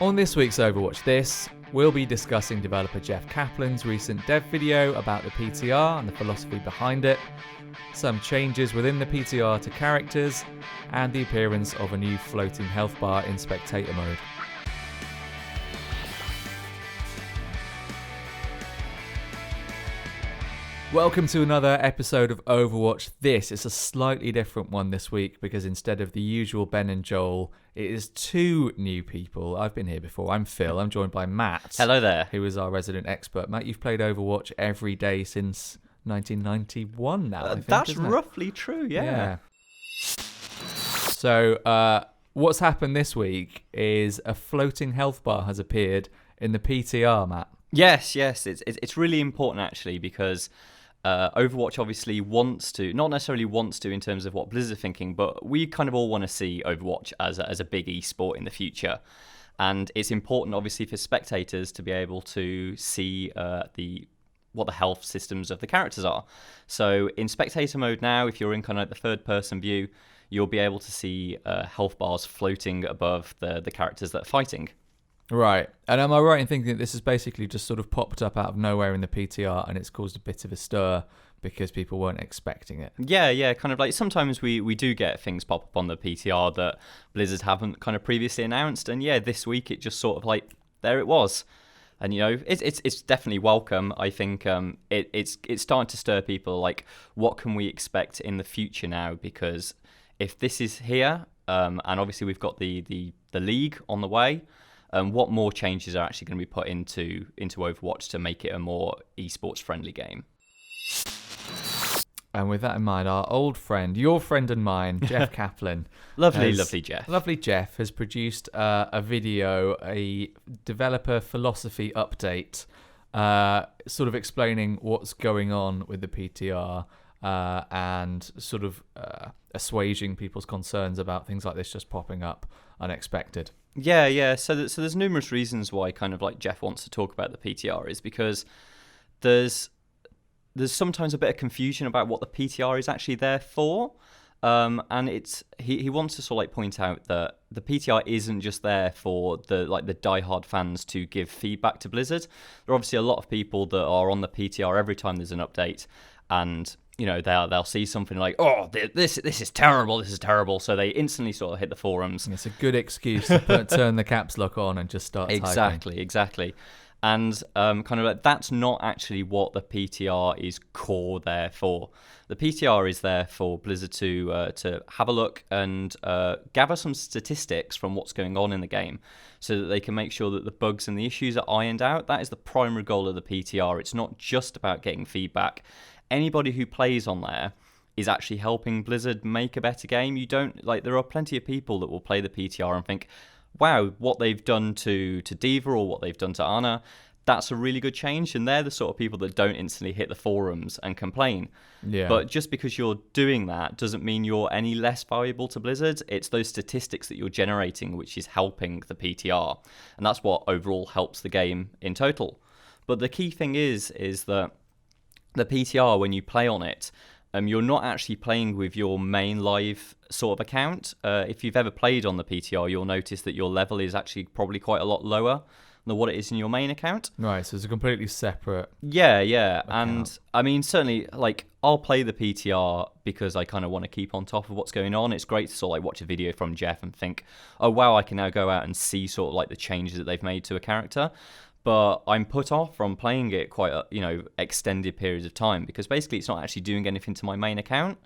On this week's Overwatch This, we'll be discussing developer Jeff Kaplan's recent dev video about the PTR and the philosophy behind it, some changes within the PTR to characters, and the appearance of a new floating health bar in spectator mode. Welcome to another episode of Overwatch This. It's a slightly different one this week because instead of the usual Ben and Joel, it is two new people. I've been here before. I'm Phil. I'm joined by Matt. Hello there. Who is our resident expert. Matt, you've played Overwatch every day since 1991 now, I think, that's roughly true, yeah. So what's happened this week is a floating health bar has appeared in the PTR, Matt. Yes. It's really important, actually, because Overwatch obviously not necessarily wants to in terms of what Blizzard are thinking, but we kind of all want to see Overwatch as a big esport in the future. And it's important, obviously, for spectators to be able to see what the health systems of the characters are. So in spectator mode now, if you're in kind of like the third-person view, you'll be able to see health bars floating above the characters that are fighting. Right. And am I right in thinking that this has basically just sort of popped up out of nowhere in the PTR and it's caused a bit of a stir because people weren't expecting it? Yeah. Kind of like sometimes we do get things pop up on the PTR that Blizzard haven't kind of previously announced. And yeah, this week it just sort of like, there it was. And, you know, it's definitely welcome. I think it's starting to stir people like, what can we expect in the future now? Because if this is here, and obviously we've got the league on the way, what more changes are actually going to be put into Overwatch to make it a more esports friendly game? And with that in mind, our old friend, your friend and mine, Jeff Kaplan. Lovely Jeff. Lovely Jeff has produced a video, a developer philosophy update, sort of explaining what's going on with the PTR and sort of assuaging people's concerns about things like this just popping up unexpected. Yeah. So there's numerous reasons why kind of like Jeff wants to talk about the PTR is because there's sometimes a bit of confusion about what the PTR is actually there for. And it's he wants to sort of like point out that the PTR isn't just there for the diehard fans to give feedback to Blizzard. There are obviously a lot of people that are on the PTR every time there's an update, and you know they'll see something like, oh, this is terrible, so they instantly sort of hit the forums. It's a good excuse to turn the caps lock on and just start typing. Exactly. And kind of like that's not actually what the PTR is core there for. The PTR is there for Blizzard to have a look and gather some statistics from what's going on in the game so that they can make sure that the bugs and the issues are ironed out. That is the primary goal of the PTR. It's not just about getting feedback. Anybody who plays on there is actually helping Blizzard make a better game. There are plenty of people that will play the PTR and think, wow, what they've done to D.va or what they've done to Ana, that's a really good change. And they're the sort of people that don't instantly hit the forums and complain. Yeah. But just because you're doing that doesn't mean you're any less valuable to Blizzard. It's those statistics that you're generating which is helping the PTR. And that's what overall helps the game in total. But the key thing is that the PTR, when you play on it, you're not actually playing with your main live sort of account. If you've ever played on the PTR, you'll notice that your level is actually probably quite a lot lower than what it is in your main account. Right, so it's a completely separate Yeah. account. And I mean, certainly, like, I'll play the PTR because I kind of want to keep on top of what's going on. It's great to sort of like watch a video from Jeff and think, oh, wow, I can now go out and see sort of like the changes that they've made to a character. But I'm put off from playing it quite extended periods of time because basically it's not actually doing anything to my main account.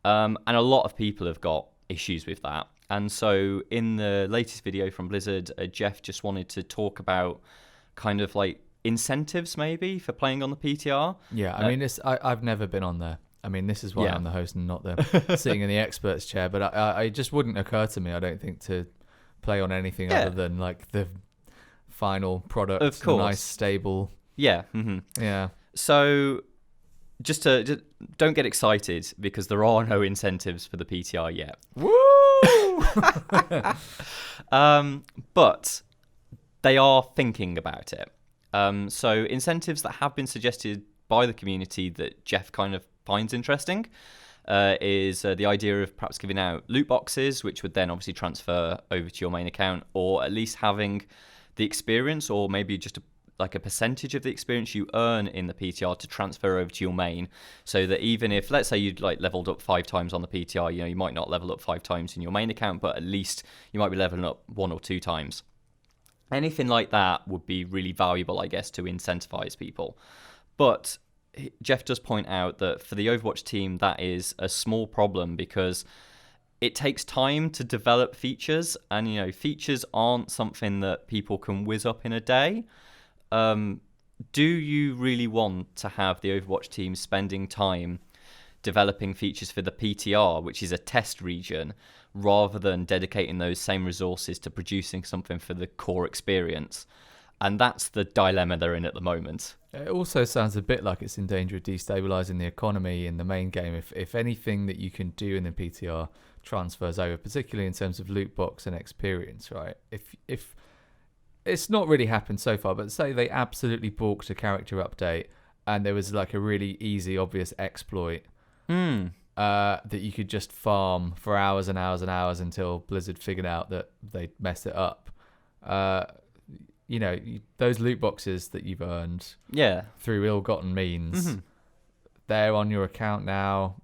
And a lot of people have got issues with that. And so in the latest video from Blizzard, Jeff just wanted to talk about kind of like incentives maybe for playing on the PTR. Yeah, I mean, I've never been on there. I mean, this is why I'm the host and not the sitting in the expert's chair. But I just wouldn't occur to me, I don't think, to play on anything other than like the final product, of course, nice, stable. Yeah. Yeah. So just don't get excited because there are no incentives for the PTR yet. Woo! But they are thinking about it. So incentives that have been suggested by the community that Jeff kind of finds interesting. is the idea of perhaps giving out loot boxes, which would then obviously transfer over to your main account, or at least having the experience, or maybe just like a percentage of the experience you earn in the PTR to transfer over to your main, so that even if, let's say, you'd like leveled up 5 times on the PTR, you might not level up 5 times in your main account, but at least you might be leveling up 1 or 2 times. Anything like that would be really valuable, I guess, to incentivize people. But Jeff does point out that for the Overwatch team, that is a small problem because it takes time to develop features, and features aren't something that people can whiz up in a day. Do you really want to have the Overwatch team spending time developing features for the PTR, which is a test region, rather than dedicating those same resources to producing something for the core experience? And that's the dilemma they're in at the moment. It also sounds a bit like it's in danger of destabilizing the economy in the main game if anything that you can do in the PTR transfers over, particularly in terms of loot box and experience, right? If it's not really happened so far, but say they absolutely balked a character update and there was like a really easy, obvious exploit that you could just farm for hours and hours and hours until Blizzard figured out that they messed it up. Those loot boxes that you've earned through ill-gotten means, they're on your account now.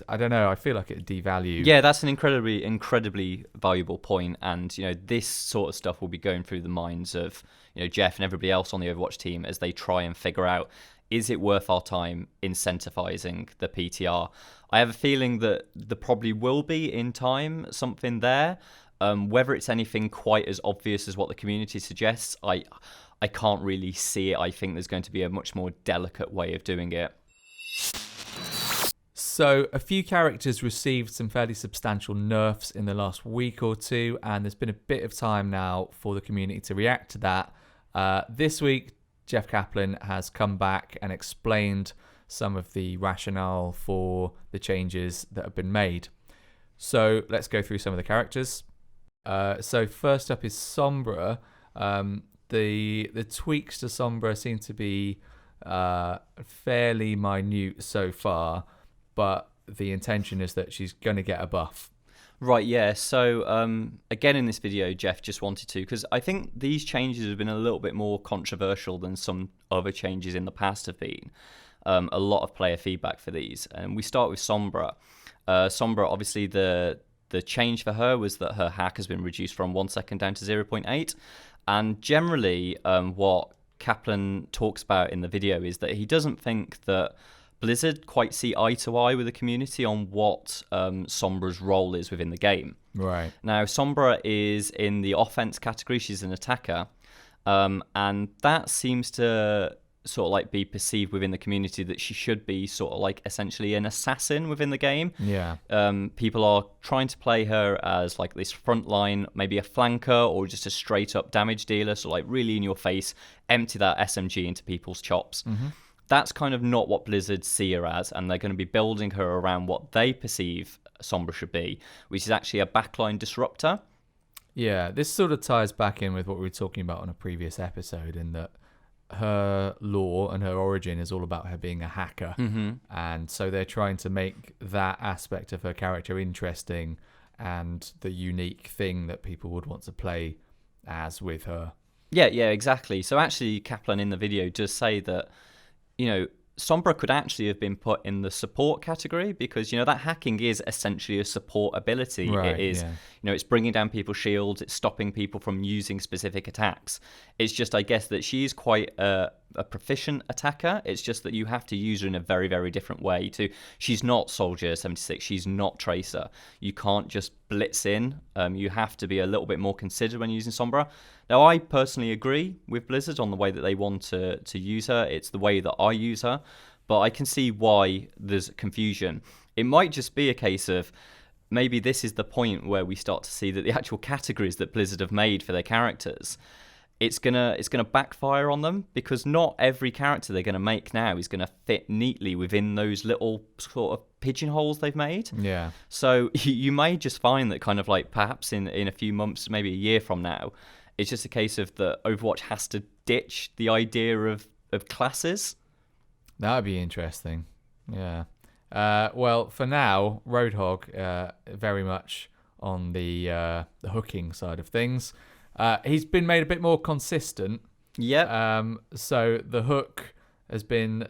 I don't know. I feel like it devalues. Yeah, that's an incredibly valuable point. And, this sort of stuff will be going through the minds of, Jeff and everybody else on the Overwatch team as they try and figure out, is it worth our time incentivizing the PTR? I have a feeling that there probably will be in time something there. Whether it's anything quite as obvious as what the community suggests, I can't really see it. I think there's going to be a much more delicate way of doing it. So a few characters received some fairly substantial nerfs in the last week or two, and there's been a bit of time now for the community to react to that. This week, Jeff Kaplan has come back and explained some of the rationale for the changes that have been made. So let's go through some of the characters. So first up is Sombra. The tweaks to Sombra seem to be fairly minute so far, but the intention is that she's going to get a buff. Right, yeah. So again in this video, Jeff just wanted to, because I think these changes have been a little bit more controversial than some other changes in the past have been. A lot of player feedback for these. And we start with Sombra. Sombra, obviously the change for her was that her hack has been reduced from 1 second down to 0.8. And generally, what Kaplan talks about in the video is that he doesn't think that Blizzard quite see eye to eye with the community on what Sombra's role is within the game. Right. Now, Sombra is in the offense category. She's an attacker. And that seems to sort of like be perceived within the community that she should be sort of like essentially an assassin within the game. Yeah. People are trying to play her as like this frontline, maybe a flanker or just a straight up damage dealer. So like really in your face, empty that SMG into people's chops. Mm-hmm. That's kind of not what Blizzard see her as, and they're going to be building her around what they perceive Sombra should be, which is actually a backline disruptor. Yeah, this sort of ties back in with what we were talking about on a previous episode, in that her lore and her origin is all about her being a hacker. Mm-hmm. And so they're trying to make that aspect of her character interesting and the unique thing that people would want to play as with her. Yeah, exactly. So actually, Kaplan in the video does say that, Sombra could actually have been put in the support category because, that hacking is essentially a support ability. Right, it is, it's bringing down people's shields, it's stopping people from using specific attacks. It's just, I guess, that she's quite a proficient attacker. It's just that you have to use her in a very, very different way. She's not Soldier 76, she's not Tracer. You can't just blitz in. You have to be a little bit more considered when using Sombra. Now, I personally agree with Blizzard on the way that they want to use her. It's the way that I use her, but I can see why there's confusion. It might just be a case of maybe this is the point where we start to see that the actual categories that Blizzard have made for their characters, it's gonna backfire on them, because not every character they're gonna make now is gonna fit neatly within those little sort of pigeonholes they've made. Yeah. So you may just find that kind of like perhaps in a few months, maybe a year from now, it's just a case of that Overwatch has to ditch the idea of classes. That would be interesting. Yeah. Well, for now, Roadhog very much on the hooking side of things. He's been made a bit more consistent. Yep. So the hook has been,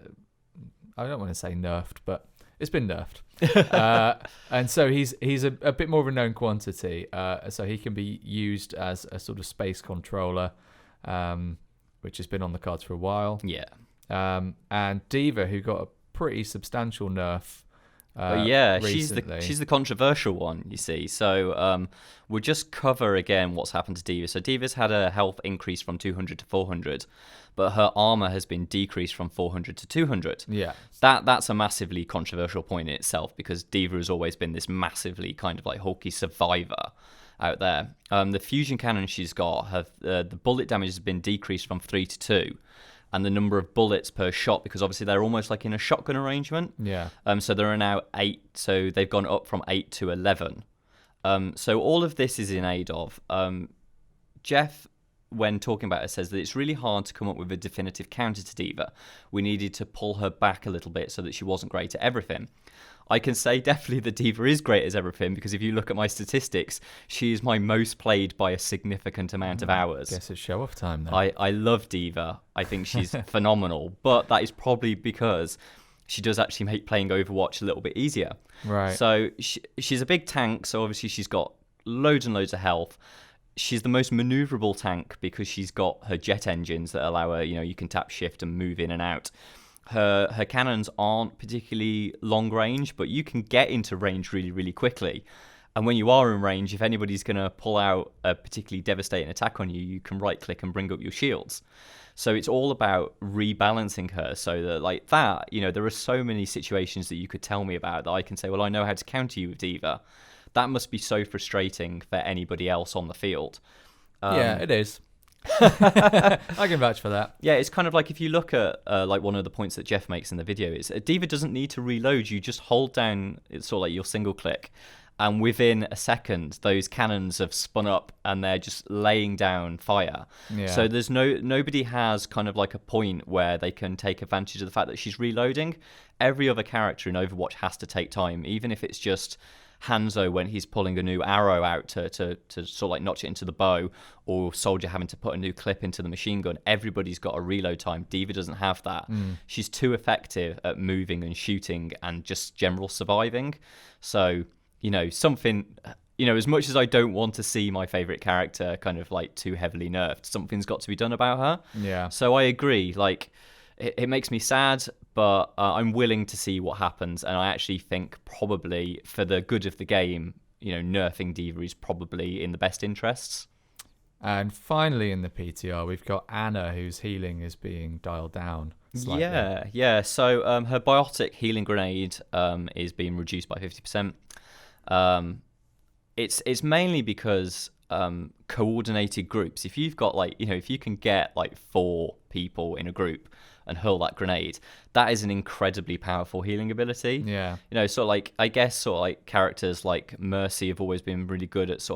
I don't want to say nerfed, but it's been nerfed. And so he's a bit more of a known quantity. So he can be used as a sort of space controller, which has been on the cards for a while. Yeah. And D.va, who got a pretty substantial nerf. Recently. she's the controversial one, you see. So we'll just cover again what's happened to D.va. So D.va's had a health increase from 200 to 400, but her armor has been decreased from 400 to 200. Yeah, that's a massively controversial point in itself, because D.va has always been this massively kind of like hulky survivor out there. The fusion cannon she's got, the bullet damage has been decreased from 3 to 2. And the number of bullets per shot, because obviously they're almost like in a shotgun arrangement. Yeah. So there are now 8, so they've gone up from 8 to 11. So all of this is in aid of. Jeff, when talking about it, says that it's really hard to come up with a definitive counter to D.va. We needed to pull her back a little bit so that she wasn't great at everything. I can say definitely that D.va is great as everything, because if you look at my statistics, she is my most played by a significant amount of hours. Guess it's show off time then. I love D.va. I think she's phenomenal, but that is probably because she does actually make playing Overwatch a little bit easier. Right. So she's a big tank, so obviously she's got loads and loads of health. She's the most maneuverable tank because she's got her jet engines that allow her, you can tap shift and move in and out. Her cannons aren't particularly long range, but you can get into range really, really quickly. And when you are in range, if anybody's going to pull out a particularly devastating attack on you, you can right-click and bring up your shields. So it's all about rebalancing her so that, like that, there are so many situations that you could tell me about that I can say, well, I know how to counter you with D.va. That must be so frustrating for anybody else on the field. Yeah, it is. I can vouch for that. Yeah, it's kind of like if you look at like one of the points that Jeff makes in the video is D.va doesn't need to reload. You just hold down, it's sort of like your single click, and within a second those cannons have spun up and they're just laying down fire. Yeah. So there's nobody has kind of like a point where they can take advantage of the fact that she's reloading. Every other character in Overwatch has to take time, even if it's just Hanzo when he's pulling a new arrow out to sort of like notch it into the bow, or Soldier having to put a new clip into the machine gun. Everybody's got a reload time. D.va doesn't have that. She's too effective at moving and shooting and just general surviving. So, something, as much as I don't want to see my favorite character kind of like too heavily nerfed, something's got to be done about her. Yeah. So I agree. Like, it makes me sad, but I'm willing to see what happens, and I actually think probably for the good of the game, nerfing D.va is probably in the best interests. And finally in the PTR, we've got Anna, whose healing is being dialed down slightly. Yeah. So her biotic healing grenade is being reduced by 50%. It's mainly because coordinated groups. If you've got if you can get 4 people in a group and hurl that grenade, that is an incredibly powerful healing ability. Yeah. I guess characters like Mercy have always been really good at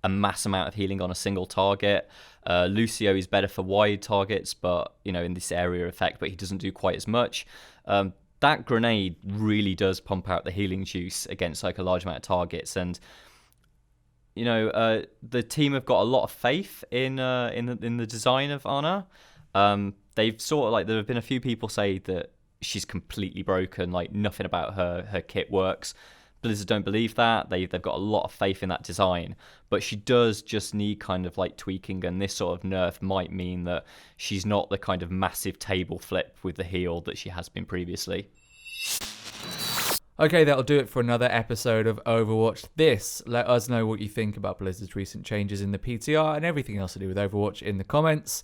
a mass amount of healing on a single target. Lucio is better for wide targets, but in this area effect, but he doesn't do quite as much. That grenade really does pump out the healing juice against a large amount of targets, and the team have got a lot of faith in the design of Anna. They've there have been a few people say that she's completely broken, nothing about her kit works. Blizzard don't believe that. They've got a lot of faith in that design, but she does just need kind of tweaking, and this sort of nerf might mean that she's not the kind of massive table flip with the heal that she has been previously. Okay, that'll do it for another episode of Overwatch This. Let us know what you think about Blizzard's recent changes in the PTR and everything else to do with Overwatch in the comments.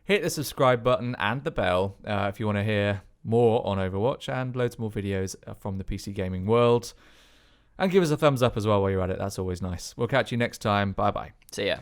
Hit the subscribe button and the bell if you want to hear more on Overwatch and loads more videos from the PC gaming world. And give us a thumbs up as well while you're at it. That's always nice. We'll catch you next time. Bye-bye. See ya.